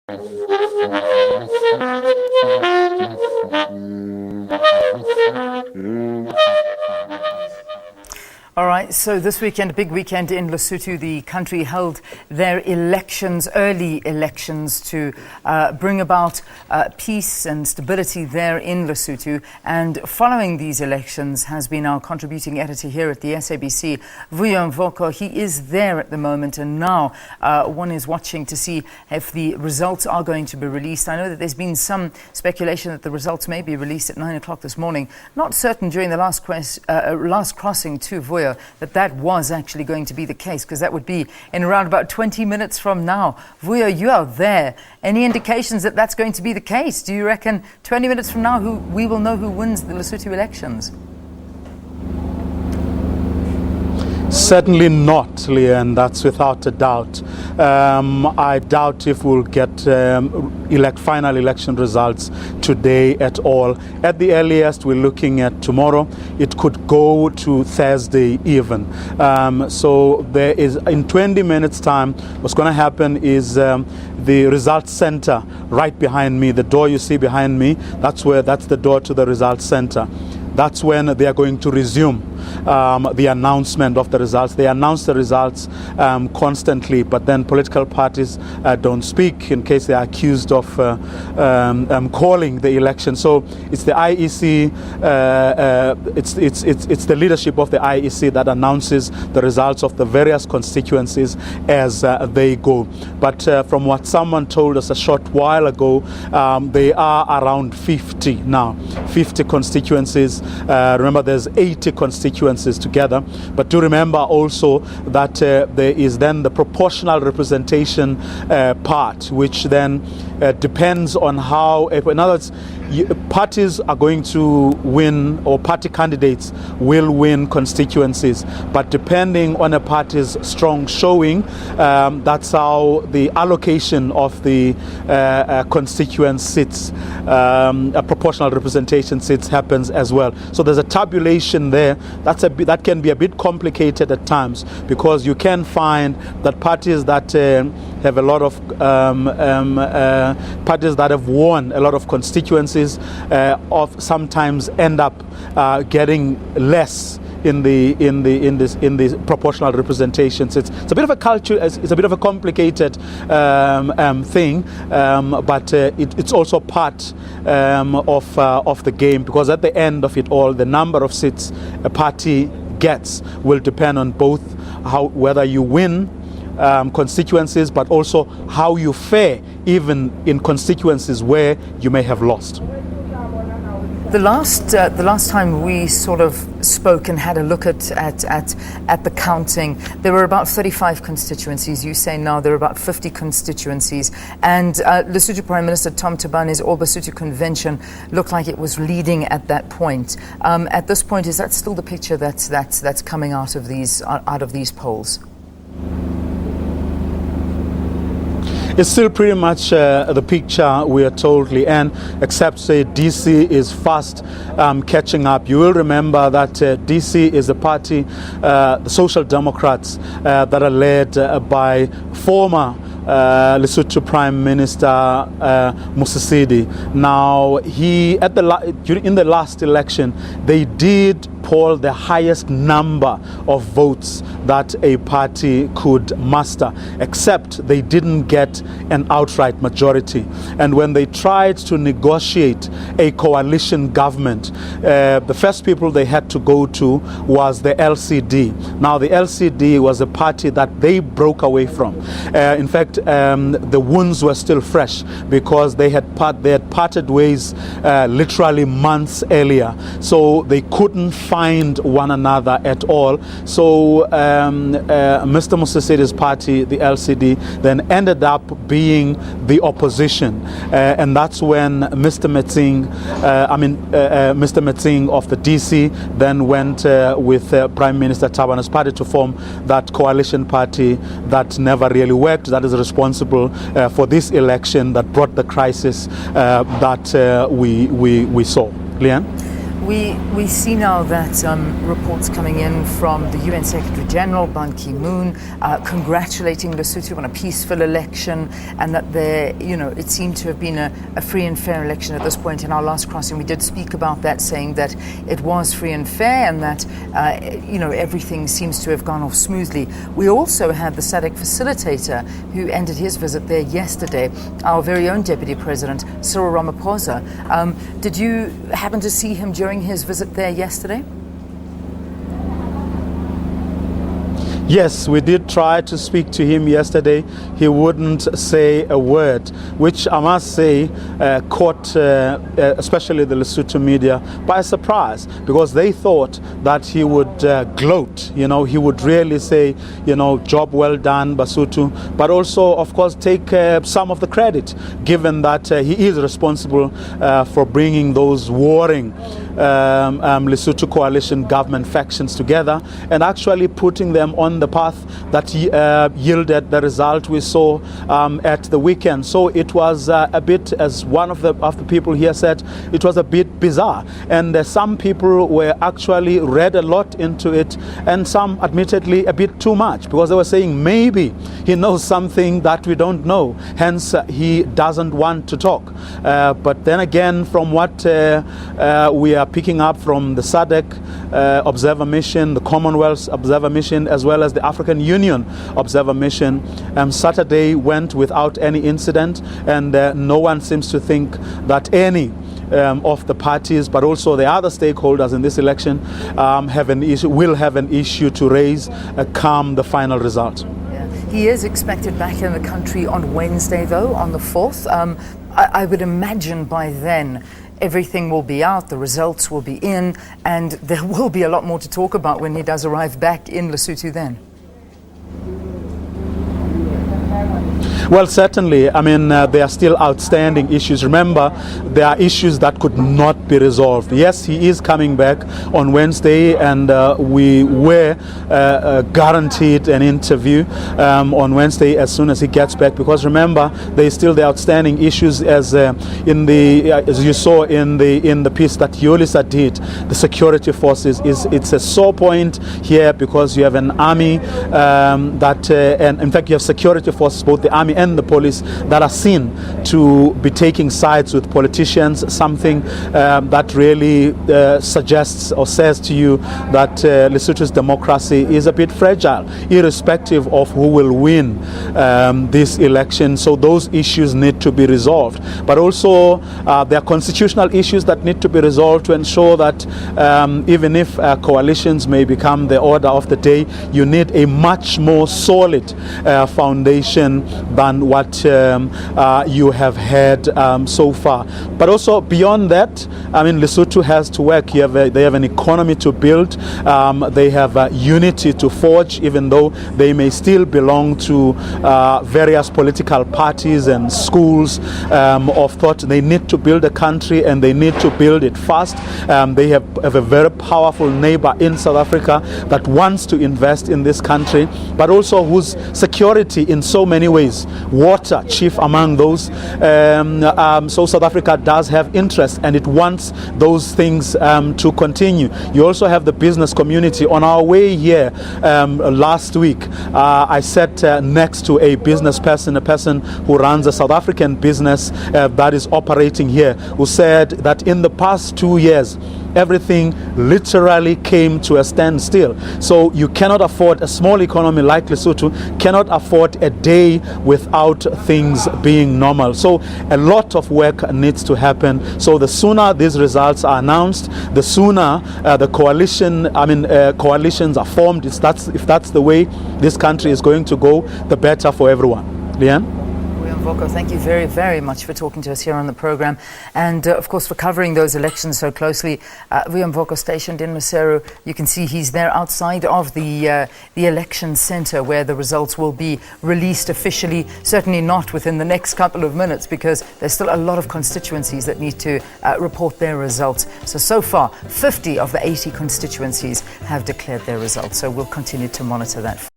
All right, so this weekend, big weekend in Lesotho, the country held their elections, early elections, to bring about peace and stability there in Lesotho. And following these elections has been our contributing editor here at the SABC, Vuyo Mvoko. He is there at the moment, and now one is watching to see if the results are going to be released. I know that there's been some speculation that the results may be released at 9 o'clock this morning. Not certain during the last crossing to Vuyo that was actually going to be the case, because that would be in around about 20 minutes from now. Vuyo, you are there. Any indications that that's going to be the case? Do you reckon 20 minutes from now we will know who wins the Lesotho elections? Certainly not, Leanne, that's without a doubt. I doubt if we'll get final election results today at all. At the earliest, we're looking at tomorrow. It could go to Thursday even. So there is, in 20 minutes time, what's going to happen is the results center right behind me, the door you see behind me, that's the door to the results center. That's when they are going to resume the announcement of the results. They announce the results constantly, but then political parties don't speak in case they are accused of calling the election. So it's the IEC, it's the leadership of the IEC that announces the results of the various constituencies as they go. But from what someone told us a short while ago, they are around 50 now, 50 constituencies. Remember, there's 80 constituencies together, but do remember also that there is then the proportional representation part, which then depends on how, in other words, parties are going to win, or party candidates will win constituencies, but depending on a party's strong showing, that's how the allocation of the constituent seats, a proportional representation seats happens as well. So there's a tabulation there that can be a bit complicated at times, because you can find that parties that have a lot of parties that have won a lot of constituencies sometimes end up getting less in the proportional representations. It's a bit of a culture. It's a bit of a complicated thing, but it's also part of the game, because at the end of it all, the number of seats a party gets will depend on both whether you win constituencies, but also how you fare even in constituencies where you may have lost. The last time we sort of spoke and had a look at the counting, there were about 35 constituencies. You say now there are about 50 constituencies, and Lesotho Prime Minister Tom Tabane's All Basotho Convention looked like it was leading at that point. At this point, is that still the picture that's coming out of these polls? It's still pretty much the picture, we are told, Leanne, except say DC is fast catching up. You will remember that DC is a party, the Social Democrats, that are led by former Lesotho Prime Minister Mosisili. Now, in the last election, they did poll the highest number of votes that a party could muster, except they didn't get an outright majority. And when they tried to negotiate a coalition government, the first people they had to go to was the LCD. Now, the LCD was a party that they broke away from. In fact, the wounds were still fresh, because they had parted ways literally months earlier. So they couldn't find one another at all. So Mr. Mosisili's party, the LCD, then ended up being the opposition, and that's when Mr. Metsing of the DC then went with Prime Minister Tabane's party to form that coalition party that never really worked, that is responsible for this election that brought the crisis that we saw. Leanne? We see now that reports coming in from the UN Secretary General Ban Ki-moon congratulating Lesotho on a peaceful election, and that it seemed to have been a free and fair election at this point. In our last crossing, we did speak about that, saying that it was free and fair, and that everything seems to have gone off smoothly. We also had the SADC facilitator who ended his visit there yesterday, our very own Deputy President Cyril Ramaphosa. Did you happen to see him during his visit there yesterday? Yes, we did try to speak to him yesterday. He wouldn't say a word, which I must say caught especially the Lesotho media by surprise, because they thought that he would gloat, he would really say, job well done, Basotho, but also, of course, take some of the credit, given that he is responsible for bringing those warring Lesotho coalition government factions together and actually putting them on the path that yielded the result we saw at the weekend. So it was a bit, as one of the people here said, it was a bit bizarre, and some people were actually read a lot into it, and some admittedly a bit too much, because they were saying maybe he knows something that we don't know, hence he doesn't want to talk. But then again, from what we are picking up from the SADC observer mission, the Commonwealth observer mission, as well as the African Union observer mission, Saturday went without any incident, and no one seems to think that any of the parties, but also the other stakeholders in this election, will have an issue to raise come the final result. He is expected back in the country on Wednesday, though, on the 4th. I would imagine by then everything will be out, the results will be in, and there will be a lot more to talk about when he does arrive back in Lesotho then. Well, certainly. I mean, there are still outstanding issues. Remember, there are issues that could not be resolved. Yes, he is coming back on Wednesday, and we were guaranteed an interview on Wednesday as soon as he gets back, because remember, there is still the outstanding issues, as you saw in the piece that Yolisa did. The security forces it's a sore point here, because you have an army and in fact you have security forces, both the army and the police, that are seen to be taking sides with politicians, something that really suggests or says to you that Lesotho's democracy is a bit fragile, irrespective of who will win this election. So those issues need to be resolved. But also there are constitutional issues that need to be resolved to ensure that even if coalitions may become the order of the day, you need a much more solid foundation than what you have had so far. But also beyond that, I mean, Lesotho has to work. They have an economy to build. They have unity to forge, even though they may still belong to various political parties and schools of thought. They need to build a country, and they need to build it fast. They have a very powerful neighbor in South Africa that wants to invest in this country, but also whose security in so many ways, water chief among those. So South Africa does have interest, and it wants those things to continue. You also have the business community. On our way here last week, I sat next to a business person, a person who runs a South African business that is operating here, who said that in the past 2 years, everything literally came to a standstill. So you cannot afford, a small economy like Lesotho cannot afford a day without things being normal. So a lot of work needs to happen. So the sooner these results are announced, the sooner the coalitions are formed. If that's the way this country is going to go, the better for everyone. Leanne? Vuyo Mvoko, thank you very, very much for talking to us here on the program, and of course for covering those elections so closely. Vuyo Mvoko stationed in Maseru. You can see he's there outside of the election centre, where the results will be released officially. Certainly not within the next couple of minutes, because there's still a lot of constituencies that need to report their results. So far, 50 of the 80 constituencies have declared their results. So we'll continue to monitor that.